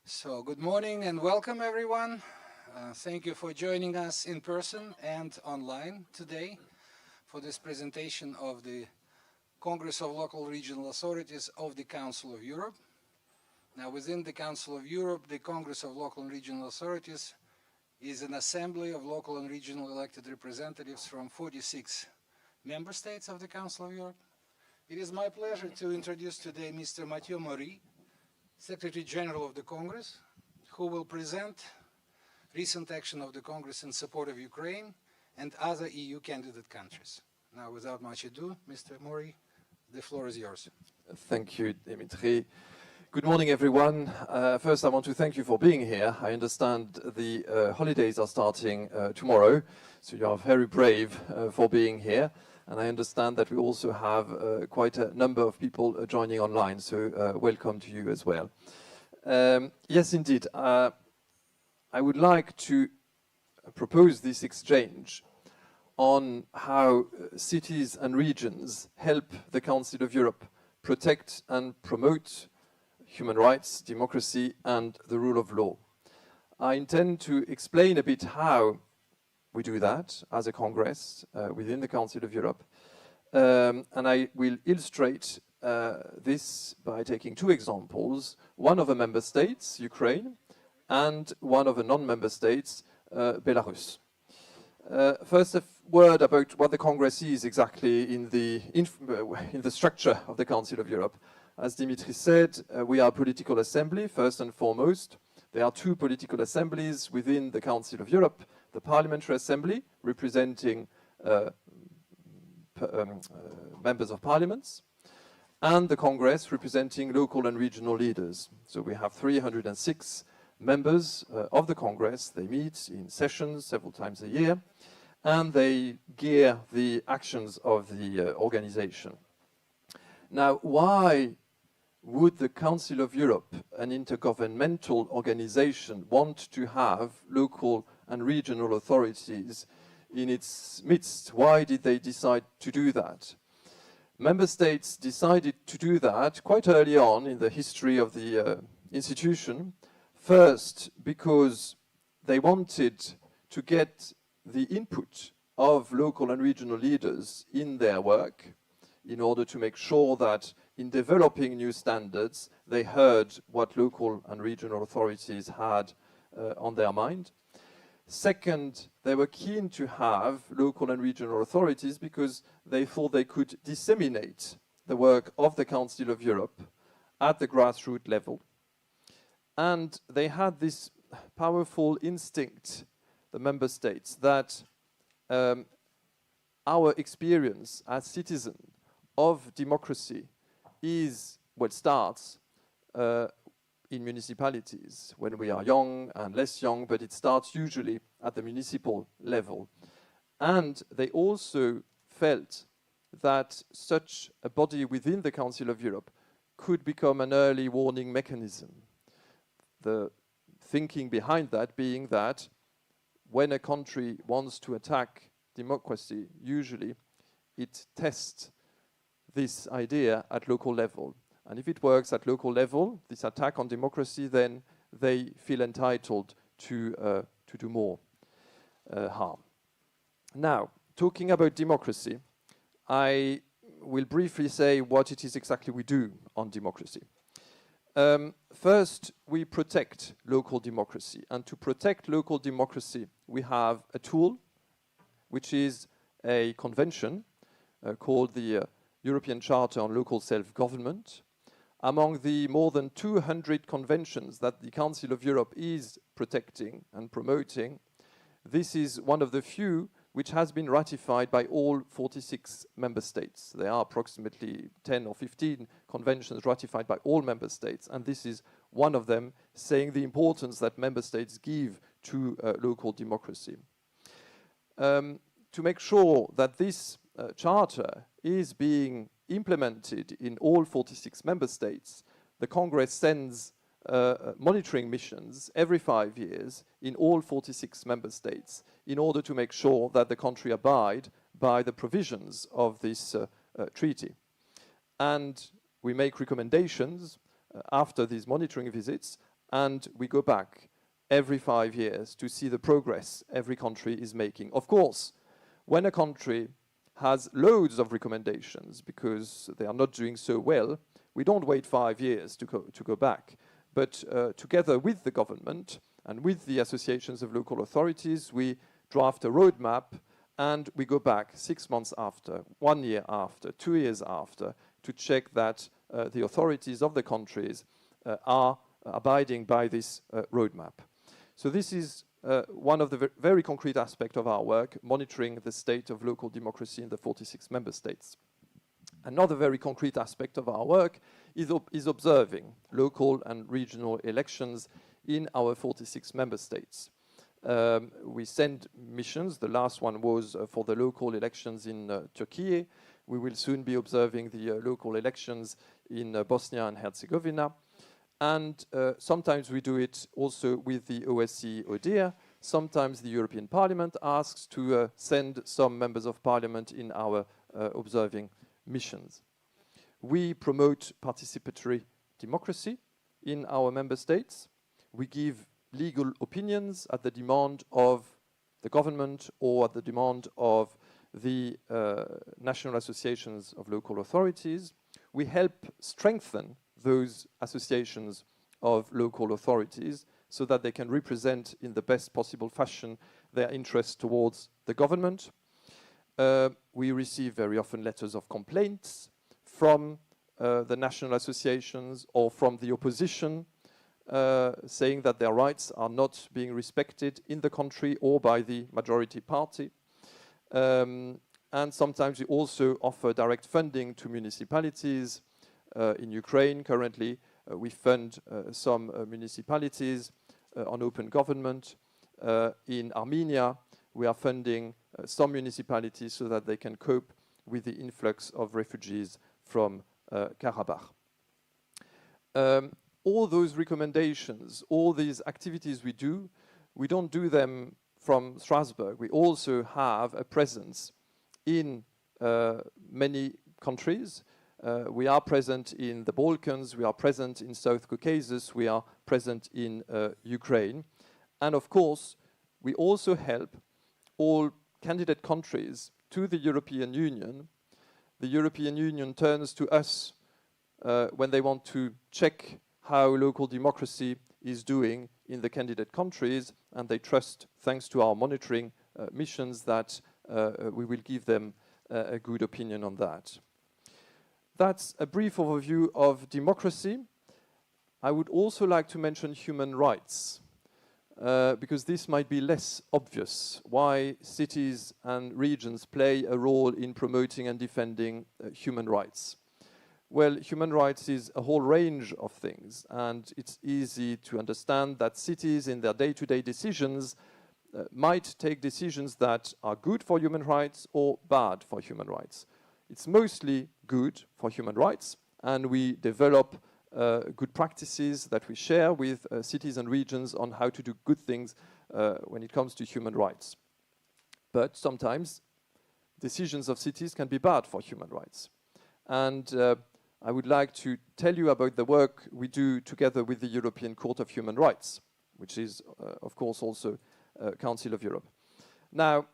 So good morning and welcome everyone. Thank you for joining us in person and online today for this presentation of the Congress of Local Regional Authorities of the Council of Europe. Now within the Council of Europe, the Congress of Local and Regional Authorities is an assembly of local and regional elected representatives from 46 member states of the Council of Europe. It is my pleasure to introduce today Mr. Mathieu Mori, Secretary General of the Congress, who will present recent action of the Congress in support of Ukraine and other EU candidate countries. Now, without much ado, Mr. Mori, the floor is yours. Thank you, Dimitri. Good morning, everyone. First, I want to thank you for being here. I understand the holidays are starting tomorrow, so you are very brave for being here. And I understand that we also have quite a number of people joining online, so welcome to you as well. Yes, indeed. I would like to propose this exchange on how cities and regions help the Council of Europe protect and promote human rights, democracy, and the rule of law. I intend to explain a bit how we do that as a Congress within the Council of Europe. And I will illustrate this by taking two examples, one of a member states, Ukraine, and one of a non-member states, Belarus. First, a word about what the Congress is exactly in the structure of the Council of Europe. As Dimitri said, we are a political assembly, first and foremost. There are two political assemblies within the Council of Europe, the Parliamentary Assembly, representing members of parliaments, and the Congress, representing local and regional leaders. So we have 306 members of the Congress. They meet in sessions several times a year, and they gear the actions of the organization. Now, why would the Council of Europe, an intergovernmental organization, want to have local and regional authorities in its midst? Why did they decide to do that? Member states decided to do that quite early on in the history of the institution. First, because they wanted to get the input of local and regional leaders in their work in order to make sure that in developing new standards, they heard what local and regional authorities had on their mind. Second, they were keen to have local and regional authorities because they thought they could disseminate the work of the Council of Europe at the grassroots level. And they had this powerful instinct, the member states, that our experience as citizens of democracy is what starts in municipalities when we are young and less young, but it starts usually at the municipal level. And they also felt that such a body within the Council of Europe could become an early warning mechanism. The thinking behind that being that when a country wants to attack democracy, usually it tests this idea at local level. And if it works at local level, this attack on democracy, then they feel entitled to do more harm. Now, talking about democracy, I will briefly say what it is exactly we do on democracy. First, we protect local democracy. And to protect local democracy, we have a tool, which is a convention called the European Charter on Local Self-Government. Among the more than 200 conventions that the Council of Europe is protecting and promoting, this is one of the few which has been ratified by all 46 member states. There are approximately 10 or 15 conventions ratified by all member states, and this is one of them, saying the importance that member states give to local democracy. To make sure that this charter is being implemented in all 46 member states, the Congress sends monitoring missions every 5 years in all 46 member states in order to make sure that the country abide by the provisions of this treaty. And we make recommendations after these monitoring visits and we go back every 5 years to see the progress every country is making. Of course, when a country has loads of recommendations because they are not doing so well, we don't wait 5 years to go back. But together with the government and with the associations of local authorities, we draft a roadmap and we go back 6 months after, 1 year after, 2 years after, to check that the authorities of the countries are abiding by this roadmap. So this is one of the very concrete aspects of our work, monitoring the state of local democracy in the 46 member states. Another very concrete aspect of our work is observing local and regional elections in our 46 member states. We send missions. The last one was for the local elections in Turkey. We will soon be observing the local elections in Bosnia and Herzegovina. And sometimes we do it also with the OSCE ODIHR. Sometimes the European Parliament asks to send some members of parliament in our observing missions. We promote participatory democracy in our member states. We give legal opinions at the demand of the government or at the demand of the national associations of local authorities. We help strengthen those associations of local authorities so that they can represent in the best possible fashion their interests towards the government. We receive very often letters of complaints from the national associations or from the opposition saying that their rights are not being respected in the country or by the majority party. And sometimes we also offer direct funding to municipalities. In Ukraine, currently, we fund some municipalities on open government. In Armenia, we are funding some municipalities so that they can cope with the influx of refugees from Karabakh. All those recommendations, all these activities we don't do them from Strasbourg. We also have a presence in many countries. We are present in the Balkans, we are present in South Caucasus, we are present in Ukraine. And of course, we also help all candidate countries to the European Union. The European Union turns to us when they want to check how local democracy is doing in the candidate countries, and they trust, thanks to our monitoring missions, that we will give them a good opinion on that. That's a brief overview of democracy. I would also like to mention human rights, because this might be less obvious why cities and regions play a role in promoting and defending human rights. Well, human rights is a whole range of things, and it's easy to understand that cities in their day-to-day decisions might take decisions that are good for human rights or bad for human rights. It's mostly good for human rights, and we develop good practices that we share with cities and regions on how to do good things when it comes to human rights. But sometimes decisions of cities can be bad for human rights. And I would like to tell you about the work we do together with the European Court of Human Rights, which is, of course, also Council of Europe. Now,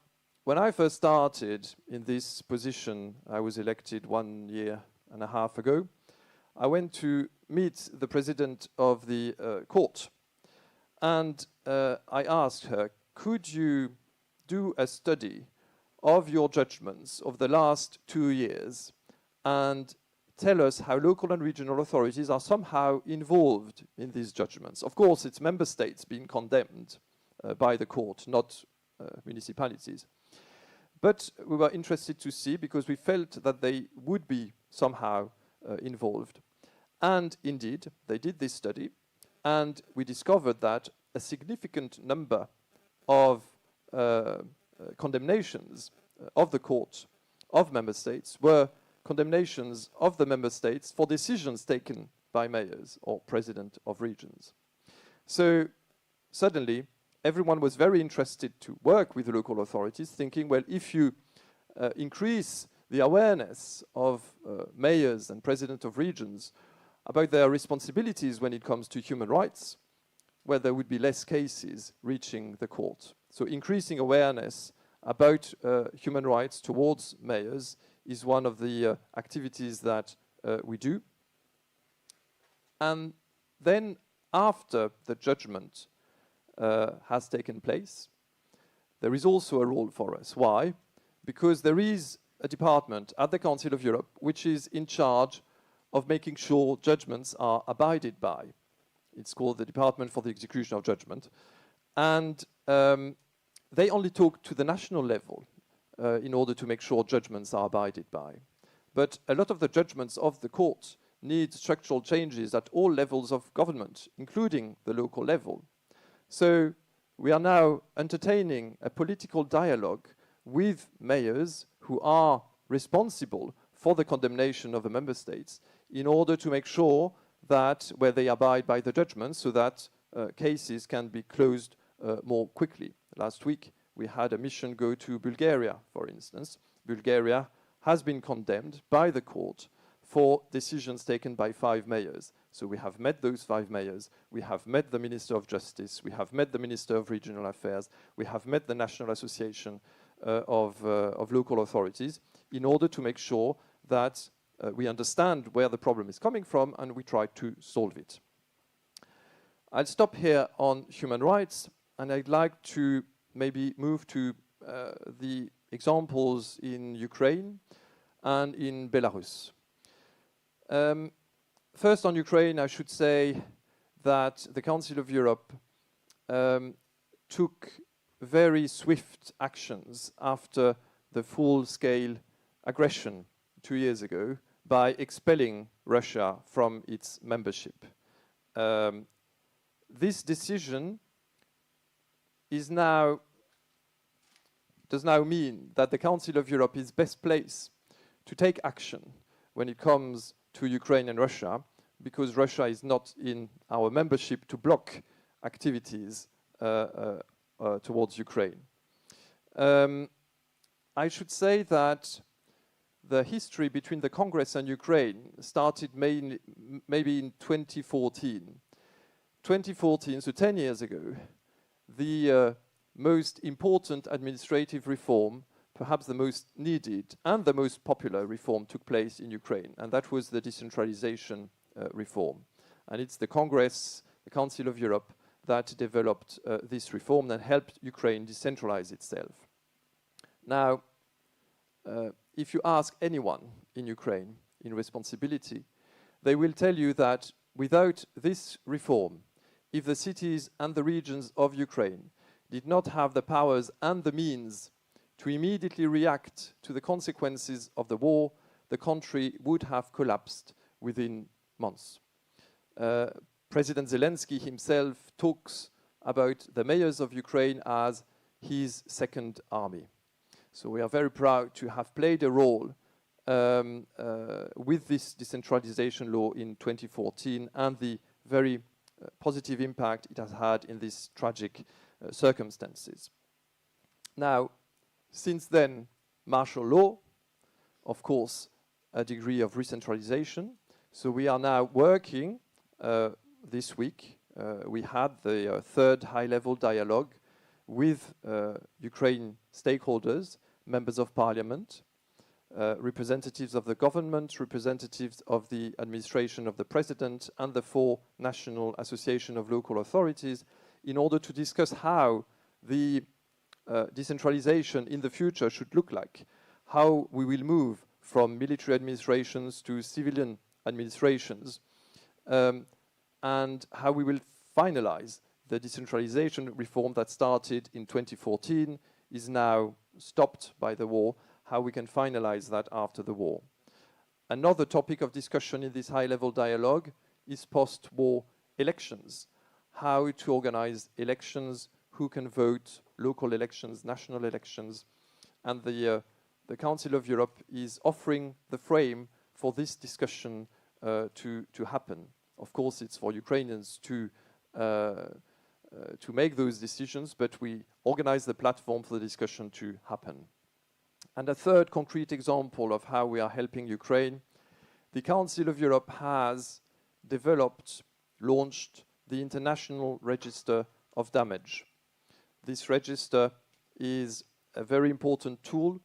when I first started in this position, I was elected 1.5 years ago, I went to meet the president of the court. And I asked her, could you do a study of your judgments of the last 2 years and tell us how local and regional authorities are somehow involved in these judgments? Of course, it's member states being condemned by the court, not municipalities. But we were interested to see, because we felt that they would be somehow involved. And indeed, they did this study, and we discovered that a significant number of condemnations of the court of member states were condemnations of the member states for decisions taken by mayors or president of regions. So suddenly, everyone was very interested to work with the local authorities, thinking, well, if you increase the awareness of mayors and presidents of regions about their responsibilities when it comes to human rights, where there would be less cases reaching the court. So increasing awareness about human rights towards mayors is one of the activities that we do. And then after the judgment has taken place, there is also a role for us. Why? Because there is a department at the Council of Europe which is in charge of making sure judgments are abided by. It's called the Department for the Execution of Judgment. And they only talk to the national level in order to make sure judgments are abided by. But a lot of the judgments of the court need structural changes at all levels of government, including the local level. So we are now entertaining a political dialogue with mayors who are responsible for the condemnation of the member states in order to make sure that where they abide by the judgments so that cases can be closed more quickly. Last week we had a mission go to Bulgaria, for instance. Bulgaria has been condemned by the court for decisions taken by 5 mayors. So we have met those 5 mayors, we have met the Minister of Justice, we have met the Minister of Regional Affairs, we have met the National Association of Local Authorities in order to make sure that we understand where the problem is coming from and we try to solve it. I'll stop here on human rights, and I'd like to maybe move to the examples in Ukraine and in Belarus. First on Ukraine, I should say that the Council of Europe took very swift actions after the full-scale aggression 2 years ago by expelling Russia from its membership. This decision does now mean that the Council of Europe is best placed to take action when it comes to Ukraine and Russia, because Russia is not in our membership to block activities towards Ukraine. I should say that the history between the Congress and Ukraine started maybe in 2014. 2014, so 10 years ago, the most important administrative reform, perhaps the most needed and the most popular reform, took place in Ukraine, and that was the decentralization reform. And it's the Congress, the Council of Europe, that developed this reform and helped Ukraine decentralize itself. Now, if you ask anyone in Ukraine in responsibility, they will tell you that without this reform, if the cities and the regions of Ukraine did not have the powers and the means to immediately react to the consequences of the war, the country would have collapsed within months. President Zelensky himself talks about the mayors of Ukraine as his second army. So we are very proud to have played a role with this decentralization law in 2014 and the very positive impact it has had in these tragic circumstances. Now, since then, martial law, of course, a degree of recentralization. So we are now working this week. We had the third high-level dialogue with Ukraine stakeholders, members of parliament, representatives of the government, representatives of the administration of the president, and the 4 National Association of Local Authorities, in order to discuss how the decentralization in the future should look like, how we will move from military administrations to civilian administrations, and how we will finalize the decentralization reform that started in 2014, is now stopped by the war, how we can finalize that after the war. Another topic of discussion in this high-level dialogue is post-war elections, how to organize elections, who can vote, local elections, national elections, and the Council of Europe is offering the frame for this discussion to happen. Of course, it's for Ukrainians to make those decisions, but we organize the platform for the discussion to happen. And a third concrete example of how we are helping Ukraine, the Council of Europe has developed, launched the International Register of Damage. This register is a very important tool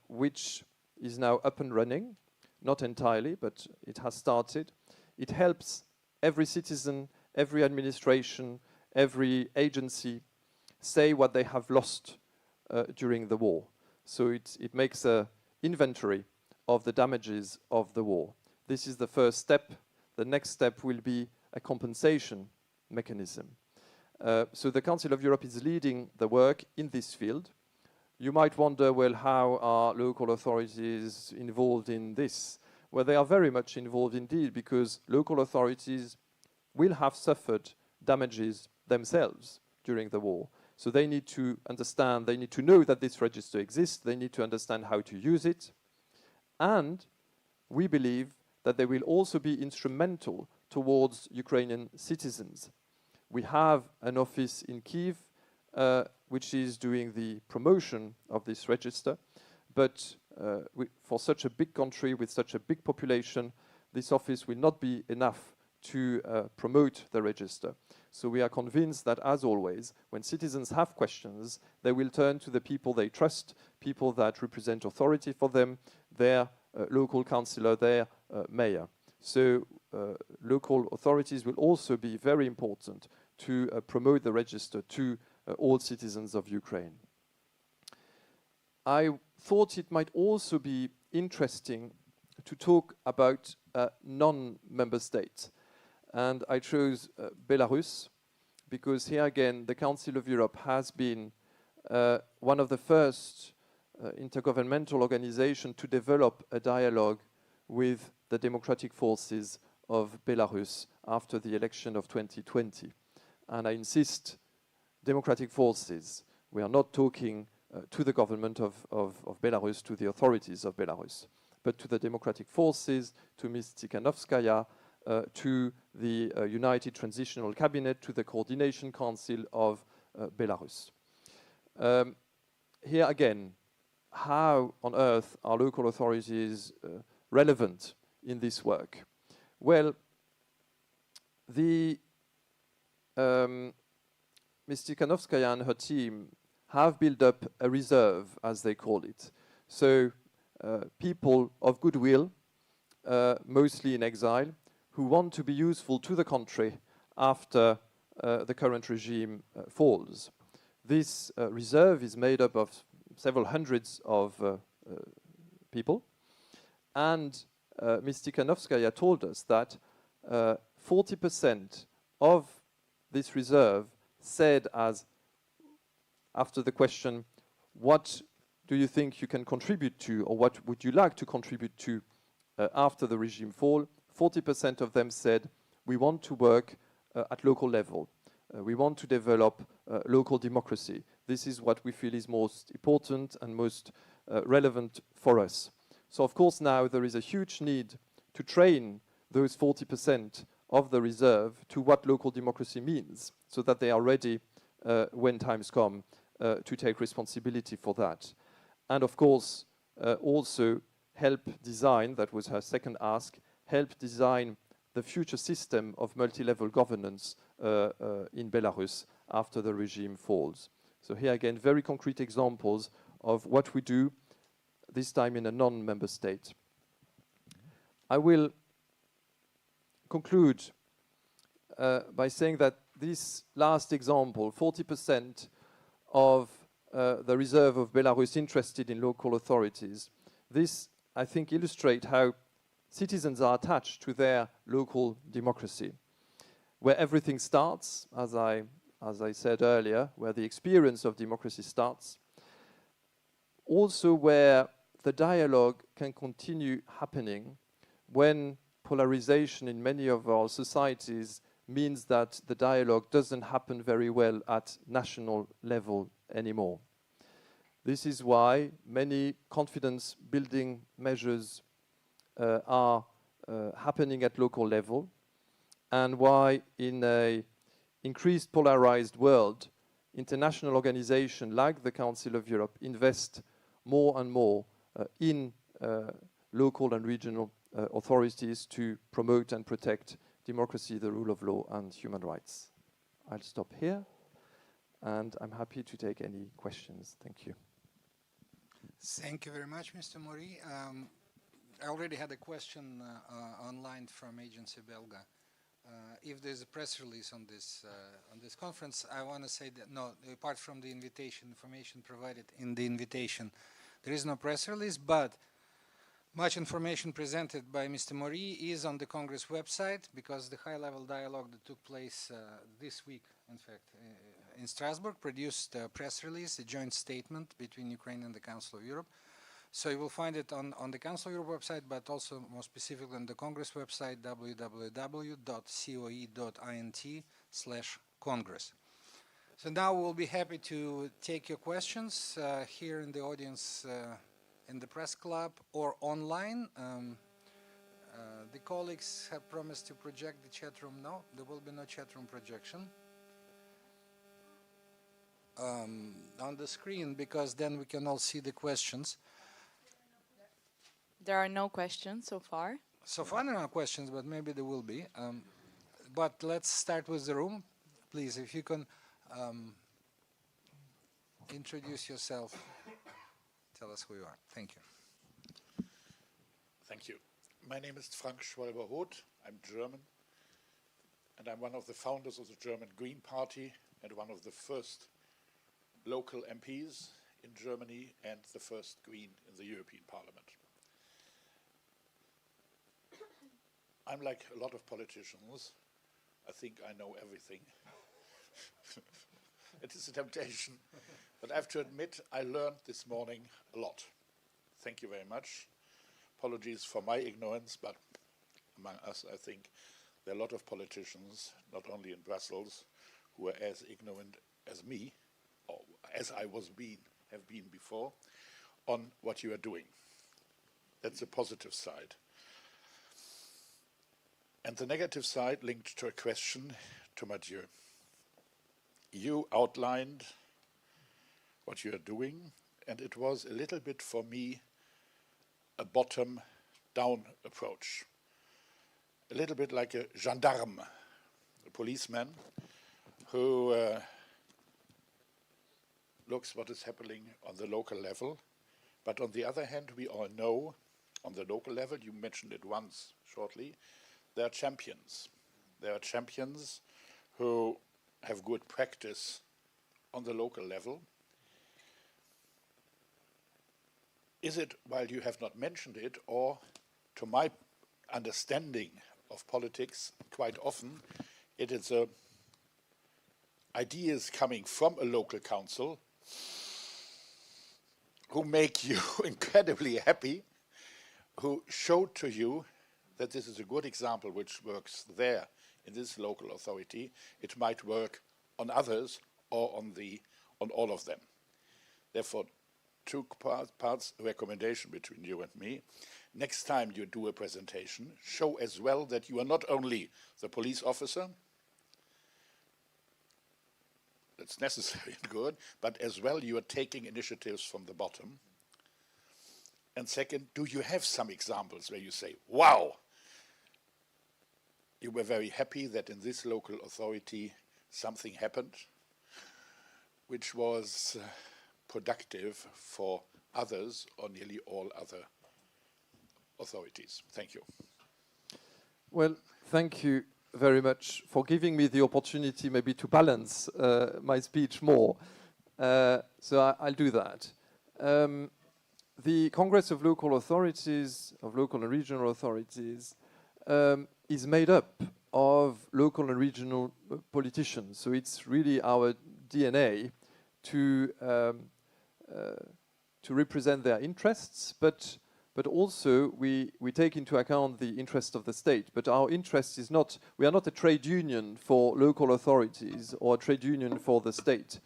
which is now up and running, not entirely, but it has started. It helps every citizen, every administration, every agency say what they have lost during the war. So it makes an inventory of the damages of the war. This is the first step. The next step will be a compensation mechanism. So the Council of Europe is leading the work in this field. You might wonder, well, how are local authorities involved in this? Well, they are very much involved indeed, because local authorities will have suffered damages themselves during the war. So they need to understand, they need to know that this register exists, they need to understand how to use it. And we believe that they will also be instrumental towards Ukrainian citizens. We have an office in Kyiv which is doing the promotion of this register, but for such a big country with such a big population, this office will not be enough to promote the register. So we are convinced that, as always, when citizens have questions, they will turn to the people they trust, people that represent authority for them, their local councillor, their mayor. So local authorities will also be very important to promote the register to all citizens of Ukraine. I thought it might also be interesting to talk about non-member states. And I chose Belarus because here again the Council of Europe has been one of the first intergovernmental organizations to develop a dialogue with the democratic forces of Belarus after the election of 2020. And I insist, democratic forces. We are not talking to the government of Belarus, to the authorities of Belarus, but to the democratic forces, to Ms. Tikhanovskaya, to the United Transitional Cabinet, to the Coordination Council of Belarus. Here again, how on earth are local authorities relevant in this work? Well, the Ms. Tikhanovskaya and her team have built up a reserve, as they call it. So people of goodwill, mostly in exile, who want to be useful to the country after the current regime falls. This reserve is made up of several hundreds of people. And Ms. Tikhanovskaya told us that 40% of this reserve said, as after the question, what do you think you can contribute to, or what would you like to contribute to after the regime fall? 40% of them said, we want to work at local level. We want to develop local democracy. This is what we feel is most important and most relevant for us. So of course now there is a huge need to train those 40% of the reserve to what local democracy means, so that they are ready when times come to take responsibility for that. And of course also help design, that was her second ask, help design the future system of multi-level governance in Belarus after the regime falls. So here again, very concrete examples of what we do, this time in a non-member state. I will conclude by saying that this last example, 40% of the reserve of Belarus interested in local authorities, this, I think, illustrates how citizens are attached to their local democracy, where everything starts, as I said earlier, where the experience of democracy starts, also where the dialogue can continue happening when polarization in many of our societies means that the dialogue doesn't happen very well at national level anymore. This is why many confidence-building measures are happening at local level, and why in an increased polarized world, international organizations like the Council of Europe invest more and more in local and regional authorities to promote and protect democracy, the rule of law, and human rights. I'll stop here, and I'm happy to take any questions. Thank you. Thank you very much, Mr. Mori. I already had a question online from Agency Belga. If there's a press release on this conference, I want to say that no, apart from the information provided in the invitation, there is no press release, but much information presented by Mr. Mori is on the Congress website, because the high-level dialogue that took place this week, in fact, in Strasbourg, produced a press release, a joint statement between Ukraine and the Council of Europe. So you will find it on the Council of Europe website, but also more specifically on the Congress website, www.coe.int/Congress. So now we'll be happy to take your questions here in the audience in the press club or online. The colleagues have promised to project the chat room. No, there will be no chat room projection on the screen, because then we can all see the questions. There are no questions so far. So far there are no questions, but maybe there will be. But let's start with the room. Please, if you can introduce yourself, tell us who you are. Thank you. Thank you. My name is Frank Schwalber-Roth. I'm German, and I'm one of the founders of the German Green Party and one of the first local MPs in Germany and the first Green in the European Parliament. I'm like a lot of politicians. I think I know everything. It is a temptation, but I have to admit I learned this morning a lot. Thank you very much. Apologies for my ignorance, but among us, I think there are a lot of politicians, not only in Brussels, who are as ignorant as me, or as I have been before, on what you are doing. That's the positive side. And the negative side linked to a question to Mathieu. You outlined what you are doing, and it was a little bit for me a bottom-down approach. A little bit like a gendarme, a policeman who looks what is happening on the local level. But on the other hand, we all know on the local level, you mentioned it once shortly, there are champions. There are champions who have good practice on the local level. Is it, while you have not mentioned it, or to my understanding of politics, quite often it is ideas coming from a local council who make you incredibly happy, who show to you that this is a good example which works there in this local authority. It might work on others or on all of them. Therefore, two parts recommendation between you and me. Next time you do a presentation, show as well that you are not only the police officer, that's necessary and good, but as well you are taking initiatives from the bottom. And second, do you have some examples where you say, wow, you were very happy that in this local authority something happened which was productive for others or nearly all other authorities? Thank you. Well, thank you very much for giving me the opportunity maybe to balance my speech more. So I'll do that. The Congress of Local Authorities, of local and regional authorities, is made up of local and regional politicians. So it's really our DNA to represent their interests, but also we take into account the interest of the state. But our interest is not, we are not a trade union for local authorities or a trade union for the state.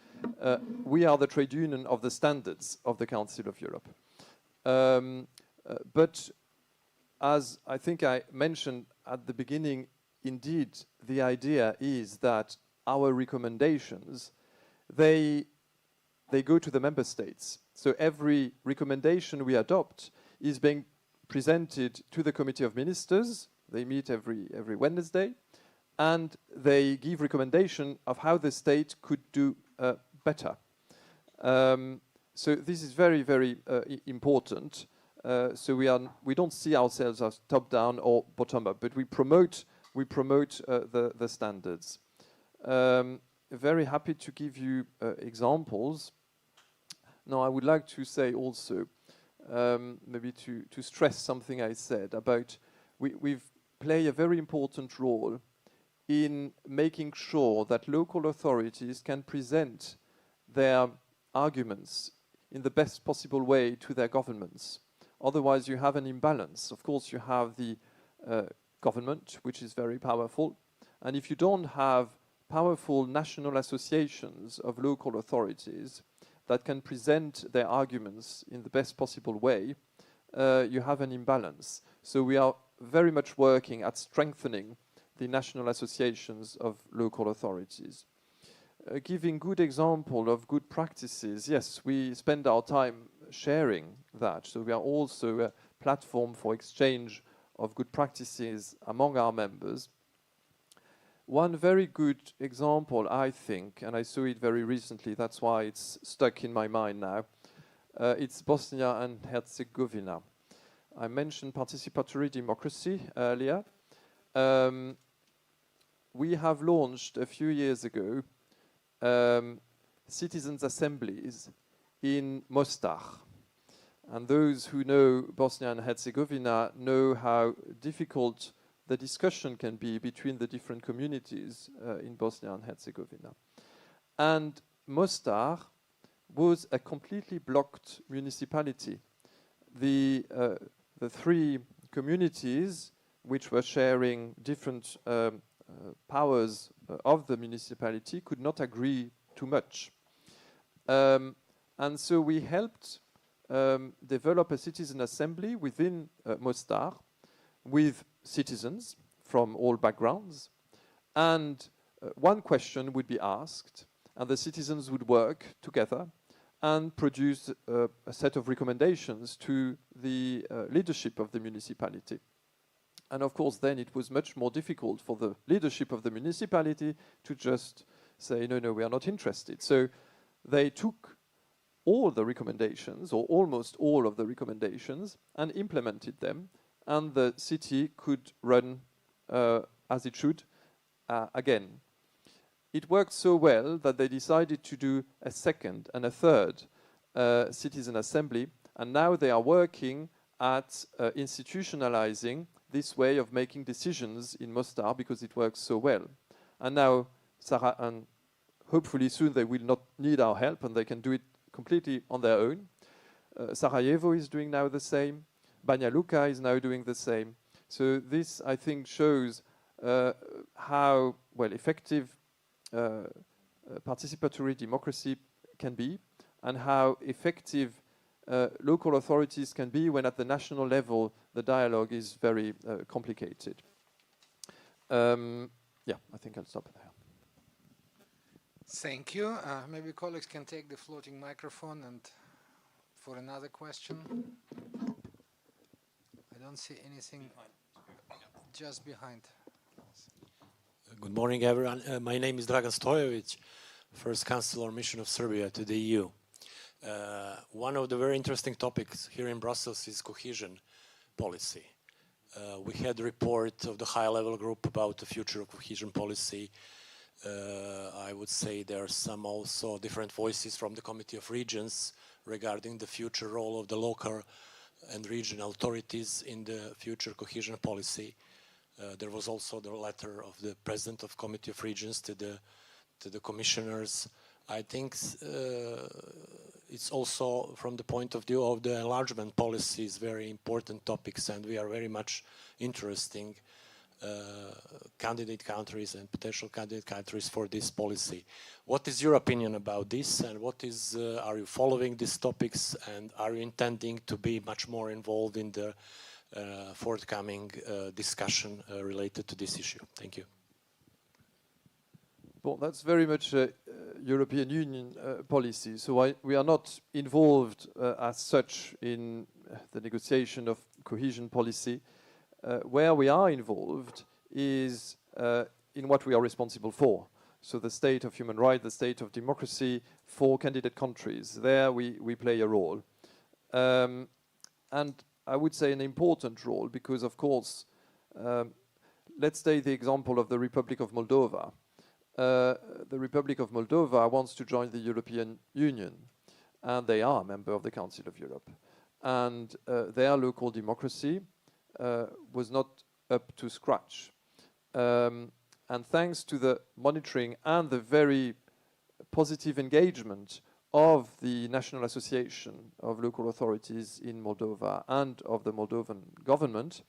We are the trade union of the standards of the Council of Europe. But as I think I mentioned at the beginning, indeed, the idea is that our recommendations, they go to the member states. So every recommendation we adopt is being presented to the Committee of Ministers. They meet every Wednesday. and they give recommendation of how the state could do better. So this is very, very important. So we don't see ourselves as top-down or bottom-up, but we promote the standards. Very happy to give you examples. Now, I would like to say also, maybe to stress something I said about we've played a very important role in making sure that local authorities can present their arguments in the best possible way to their governments. Otherwise, you have an imbalance. Of course, you have the government, which is very powerful. And if you don't have powerful national associations of local authorities that can present their arguments in the best possible way, you have an imbalance. So we are very much working at strengthening the national associations of local authorities. Giving good example of good practices, yes, we spend our time sharing that. So we are also a platform for exchange of good practices among our members. One very good example, I think, and I saw it very recently, that's why it's stuck in my mind now, it's Bosnia and Herzegovina. I mentioned participatory democracy earlier. We have launched a few years ago citizens' assemblies in Mostar. And those who know Bosnia and Herzegovina know how difficult the discussion can be between the different communities in Bosnia and Herzegovina. And Mostar was a completely blocked municipality. The three communities which were sharing different powers of the municipality could not agree too much. And so we helped develop a citizen assembly within Mostar with citizens from all backgrounds. And one question would be asked, and the citizens would work together and produce a set of recommendations to the leadership of the municipality. And of course, then it was much more difficult for the leadership of the municipality to just say, no, we are not interested. So they took all the recommendations, or almost all of the recommendations, and implemented them, and the city could run as it should again. It worked so well that they decided to do a second and a third citizen assembly, and now they are working at institutionalizing this way of making decisions in Mostar because it works so well. And now, and hopefully soon they will not need our help and they can do it completely on their own. Sarajevo is doing now the same. Banja Luka is now doing the same. So this, I think, shows how well effective participatory democracy can be and how effective local authorities can be when at the national level the dialogue is very complicated. Yeah, I think I'll stop there. Thank you. Maybe colleagues can take the floating microphone and for another question. I don't see anything just behind. Good morning, everyone. My name is Dragan Stojovic, First Councillor Mission of Serbia to the EU. One of the very interesting topics here in Brussels is cohesion policy. We had a report of the high-level group about the future of cohesion policy. I would say there are some also different voices from the Committee of Regions regarding the future role of the local and regional authorities in the future cohesion policy. There was also the letter of the President of Committee of Regions to the commissioners. I think it's also from the point of view of the enlargement policies very important topics, and we are very much interesting candidate countries and potential candidate countries for this policy. What is your opinion about this, and what is are you following these topics, and are you intending to be much more involved in the forthcoming discussion related to this issue? Thank you. Well, that's very much a European Union policy. So we are not involved as such in the negotiation of cohesion policy. Where we are involved is in what we are responsible for. So the state of human rights, the state of democracy for candidate countries. There we play a role. And I would say an important role because, of course, let's take the example of the Republic of Moldova. The Republic of Moldova wants to join the European Union, and they are a member of the Council of Europe. And their local democracy was not up to scratch. And thanks to the monitoring and the very positive engagement of the National Association of Local Authorities in Moldova and of the Moldovan government,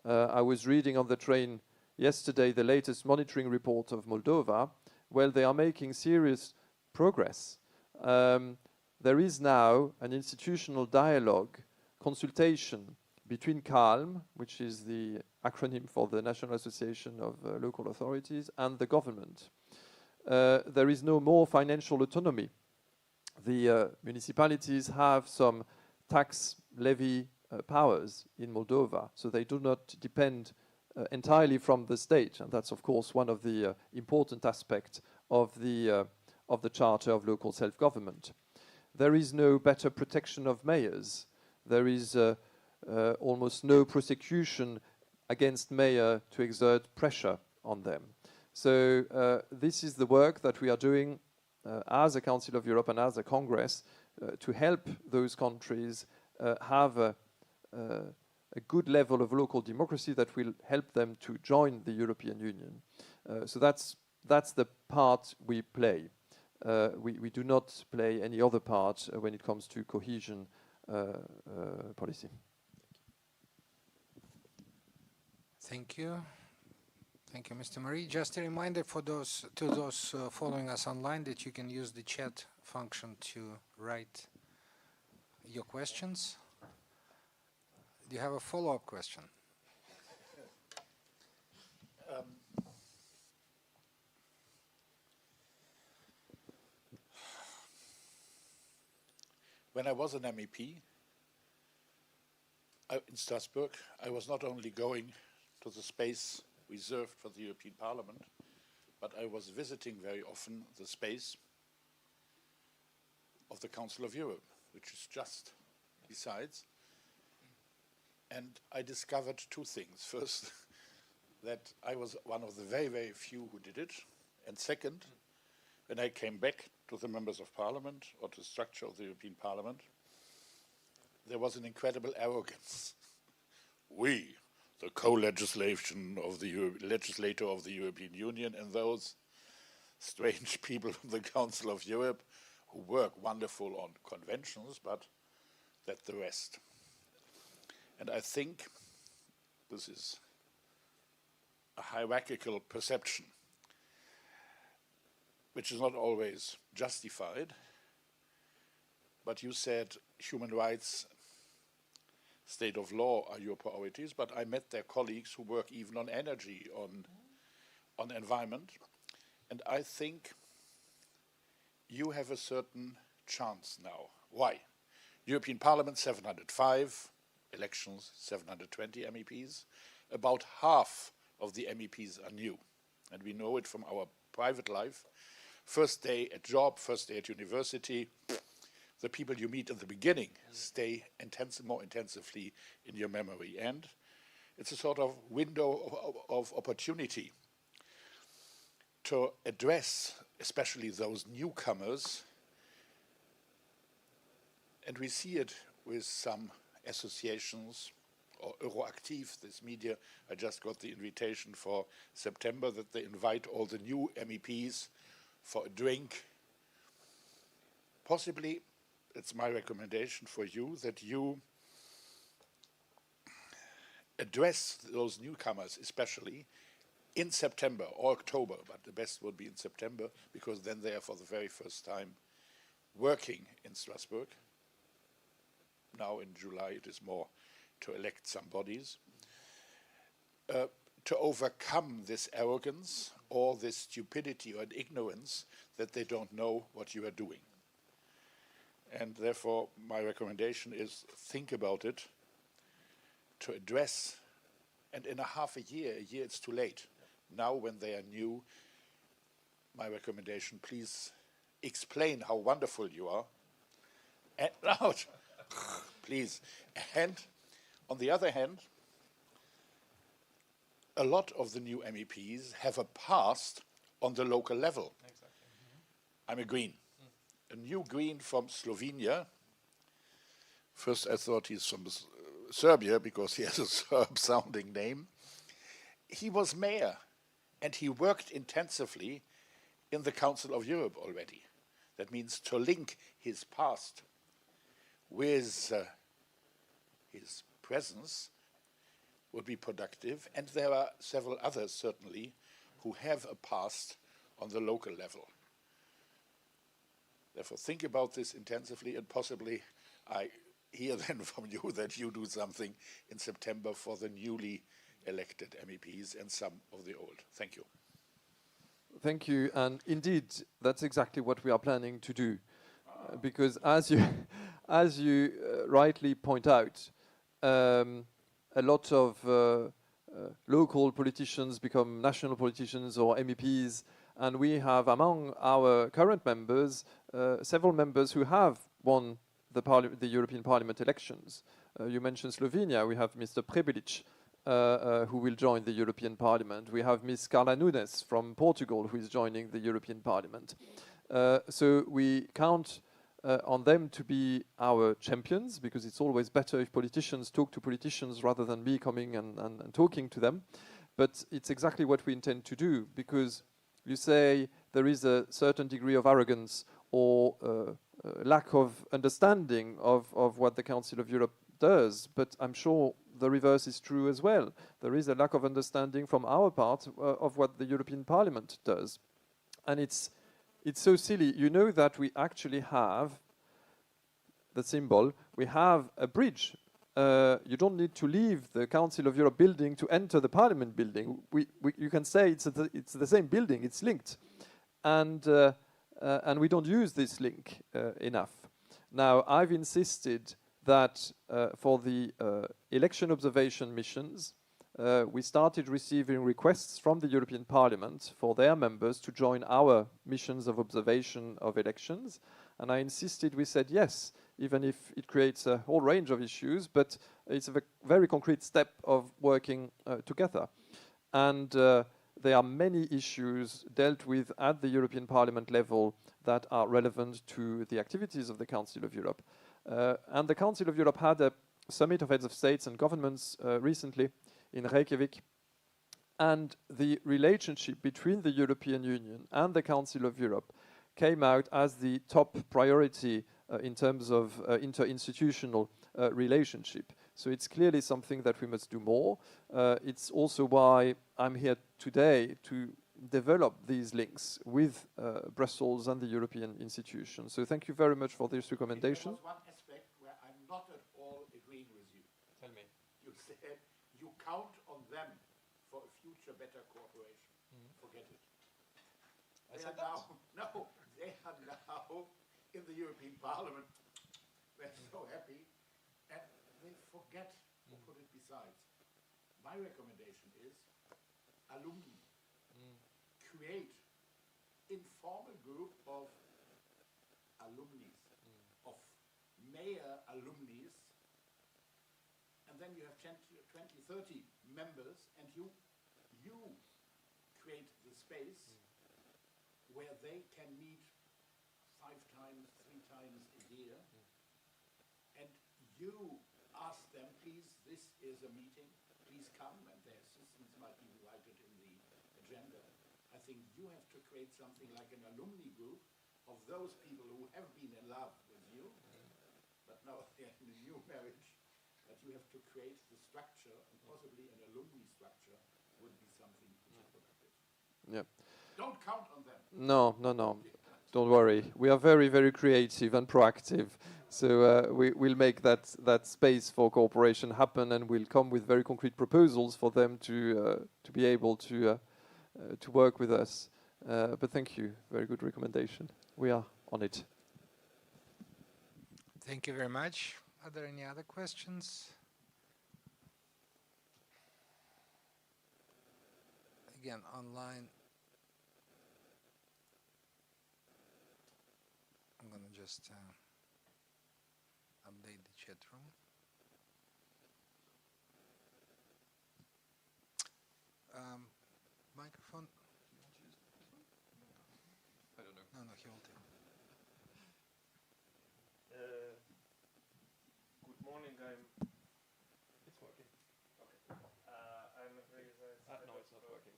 I was reading on the train yesterday the latest monitoring report of Moldova. Well, they are making serious progress. There is now an institutional dialogue, consultation between CALM, which is the acronym for the National Association of Local Authorities, and the government. There is no more financial autonomy. The municipalities have some tax levy powers in Moldova, so they do not depend entirely from the state, and that's of course one of the important aspects of the Charter of Local Self-Government. There is no better protection of mayors. There is almost no prosecution against mayor to exert pressure on them. So this is the work that we are doing as a Council of Europe and as a Congress to help those countries have a good level of local democracy that will help them to join the European Union. So that's the part we play. We do not play any other part when it comes to cohesion policy. Thank you. Thank you, Mr. Mori. Just a reminder for those following us online that you can use the chat function to write your questions. Do you have a follow-up question? When I was an MEP in Strasbourg, I was not only going to the space reserved for the European Parliament, but I was visiting very often the space of the Council of Europe, which is just besides. And I discovered two things. First, that I was one of the very, very few who did it. And second, when I came back to the members of parliament or to the structure of the European Parliament, there was an incredible arrogance. We, the co-legislation of the legislator of the European Union, and those strange people from the Council of Europe who work wonderful on conventions, but that's the rest. And I think this is a hierarchical perception, which is not always justified. But you said human rights, state of law are your priorities, but I met their colleagues who work even on energy, on environment, and I think you have a certain chance now. Why? European Parliament 705, elections 720 MEPs. About half of the MEPs are new, and we know it from our private life. First day at job, first day at university, the people you meet in the beginning stay more intensively in your memory. And it's a sort of window of opportunity to address especially those newcomers. And we see it with some associations, or Euroactiv, this media. I just got the invitation for September that they invite all the new MEPs for a drink. Possibly, it's my recommendation for you that you address those newcomers, especially in September or October, but the best would be in September, because then they are for the very first time working in Strasbourg. Now in July it is more to elect some bodies. To overcome this arrogance or this stupidity or ignorance that they don't know what you are doing. And therefore, my recommendation is think about it, to address, and in a half a year it's too late, now when they are new, my recommendation, please explain how wonderful you are. And out, please. And on the other hand, a lot of the new MEPs have a past on the local level. Exactly. I'm a Green, a new Green from Slovenia. First I thought he's from Serbia because he has a Serb-sounding name. He was mayor and he worked intensively in the Council of Europe already. That means to link his past with his presence would be productive, and there are several others certainly who have a past on the local level. Therefore, think about this intensively, and possibly I hear then from you that you do something in September for the newly elected MEPs and some of the old. Thank you. Thank you, and indeed, that's exactly what we are planning to do, because as you rightly point out, a lot of local politicians become national politicians or MEPs, and we have among our current members several members who have won the European Parliament elections. You mentioned Slovenia. We have Mr. Prebelic, who will join the European Parliament. We have Ms. Carla Nunes from Portugal, who is joining the European Parliament. So we count on them to be our champions, because it's always better if politicians talk to politicians rather than me coming and talking to them. But it's exactly what we intend to do, because you say there is a certain degree of arrogance or lack of understanding of what the Council of Europe does, but I'm sure the reverse is true as well. There is a lack of understanding from our part of what the European Parliament does. And it's so silly. You know that we actually have the symbol. We have a bridge. You don't need to leave the Council of Europe building to enter the Parliament building. You can say it's the same building. It's linked. And we don't use this link enough. Now, I've insisted that for the election observation missions, we started receiving requests from the European Parliament for their members to join our missions of observation of elections. And I insisted, we said yes, even if it creates a whole range of issues, but it's a very concrete step of working together. And there are many issues dealt with at the European Parliament level that are relevant to the activities of the Council of Europe. And the Council of Europe had a summit of heads of states and governments recently in Reykjavik, and the relationship between the European Union and the Council of Europe came out as the top priority in terms of interinstitutional relationship. So it's clearly something that we must do more. It's also why I'm here today to develop these links with Brussels and the European institutions. So thank you very much for this recommendation. There was one aspect where I'm not at all agreeing with you. Tell me. You said you count on them for a future better cooperation. Forget it. They are now in the European Parliament. They're so happy, and they forget to put it besides. My recommendation is alumni. Create informal group of alumni, of mayor alumni, and then you have 20, 30 members, and you create the space where they can meet 5 times, 3 times a year, and you ask them, please, this is a meeting, please come, and their assistants might be invited in the agenda. I think you have to create something like an alumni group of those people who have been in love with you, but now they're in a new marriage, that you have to create the structure, and possibly an alumni structure would be something which is productive. Yeah. Don't count on them. No. Don't worry. We are very, very creative and proactive. So we'll make that space for cooperation happen, and we'll come with very concrete proposals for them to be able to work with us. But thank you. Very good recommendation. We are on it. Thank you very much. Are there any other questions? I again online. I'm gonna just update the chat room. Microphone? I don't know. No, he will take. Good morning. It's working. I'm Mathieu Mori. No, it's not working.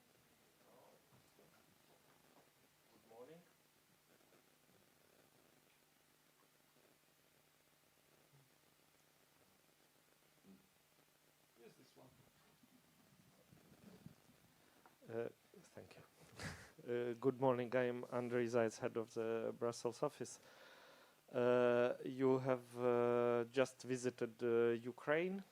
Good morning. Yes, this one. Thank you. Good morning. I'm Andrzej Zajec, head of the Brussels office. You have just visited Ukraine.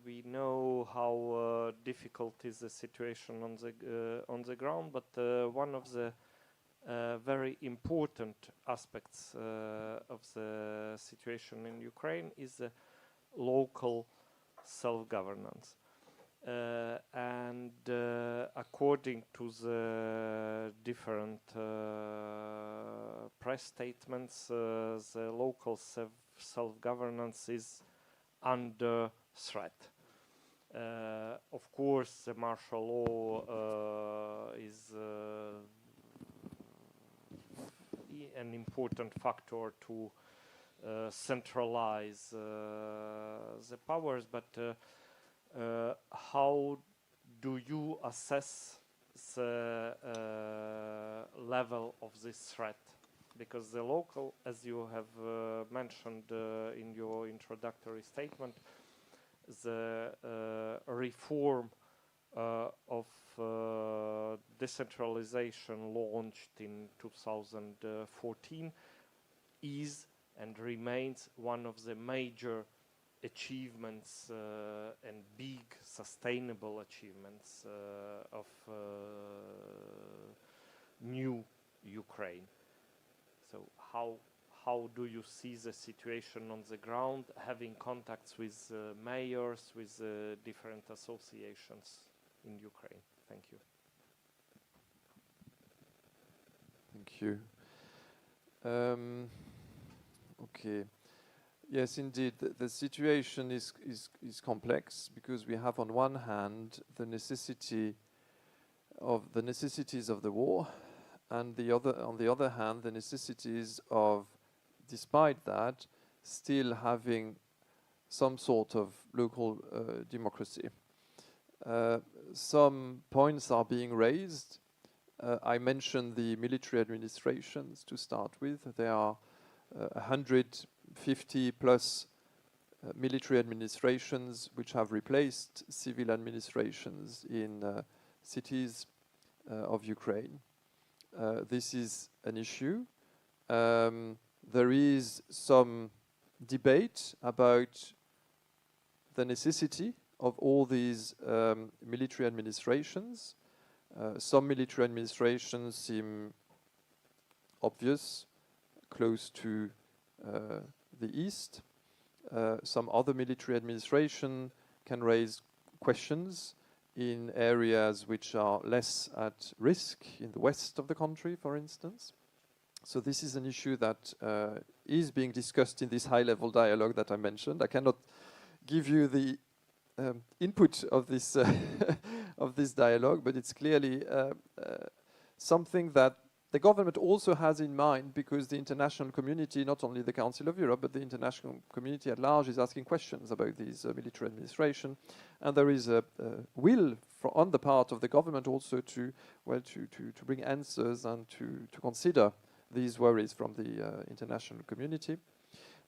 We know how difficult is the situation on the ground, but one of the very important aspects of the situation in Ukraine is the local self-governance. And according to the different press statements, the local self-governance is under threat. Of course, the martial law is an important factor to centralize the powers, but how do you assess the level of this threat? Because the local, as you have mentioned in your introductory statement, the reform of decentralization launched in 2014 is and remains one of the major achievements and big sustainable achievements of new Ukraine. So how do you see the situation on the ground, having contacts with mayors, with different associations in Ukraine? Thank you. Thank you. Okay. Yes, indeed, the situation is complex because we have on one hand the necessities of the war, and on the other hand the necessities of, despite that, still having some sort of local democracy. Some points are being raised. I mentioned the military administrations to start with. There are 150 plus military administrations which have replaced civil administrations in cities of Ukraine. This is an issue. There is some debate about the necessity of all these military administrations. Some military administrations seem obvious, close to the east. Some other military administration can raise questions in areas which are less at risk, in the west of the country, for instance. So this is an issue that is being discussed in this high-level dialogue that I mentioned. I cannot give you the input of this of this dialogue, but it's clearly something that the government also has in mind, because the international community, not only the Council of Europe, but the international community at large, is asking questions about this military administration, and there is a will on the part of the government also to bring answers and to consider these worries from the international community.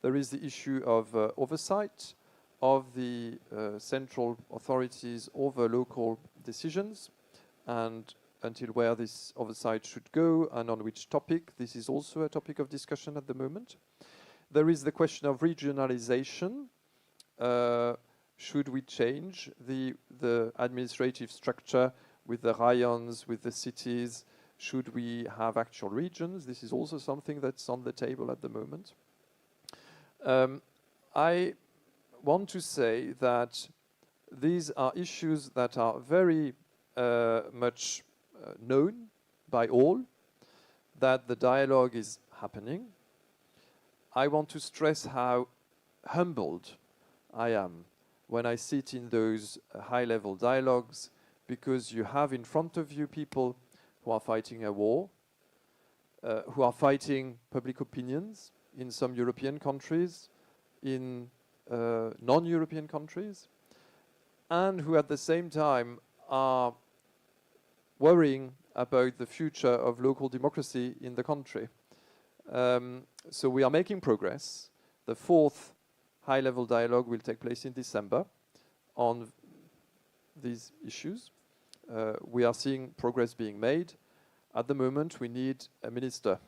There is the issue of oversight of the central authorities over local decisions, and until where this oversight should go and on which topic. This is also a topic of discussion at the moment. There is the question of regionalization. Should we change the administrative structure with the raions, with the cities? Should we have actual regions? This is also something that's on the table at the moment. I want to say that these are issues that are very much known by all that the dialogue is happening. I want to stress how humbled I am when I sit in those high-level dialogues, because you have in front of you people who are fighting a war, who are fighting public opinions in some European countries, in non-European countries, and who at the same time are worrying about the future of local democracy in the country. So we are making progress. The fourth high-level dialogue will take place in December on these issues. We are seeing progress being made. At the moment, we need a minister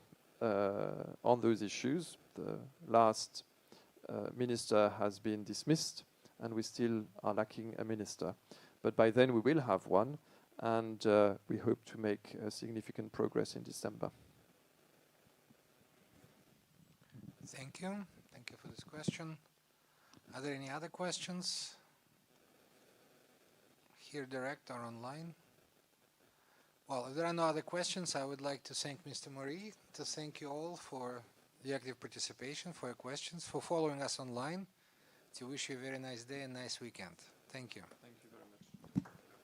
on those issues. The last minister has been dismissed, and we still are lacking a minister. But by then we will have one, and we hope to make significant progress in December. Thank you. Thank you for this question. Are there any other questions? Here direct or online? Well, if there are no other questions, I would like to thank Mr. Mori, to thank you all for the active participation, for your questions, for following us online. To wish you a very nice day and nice weekend. Thank you.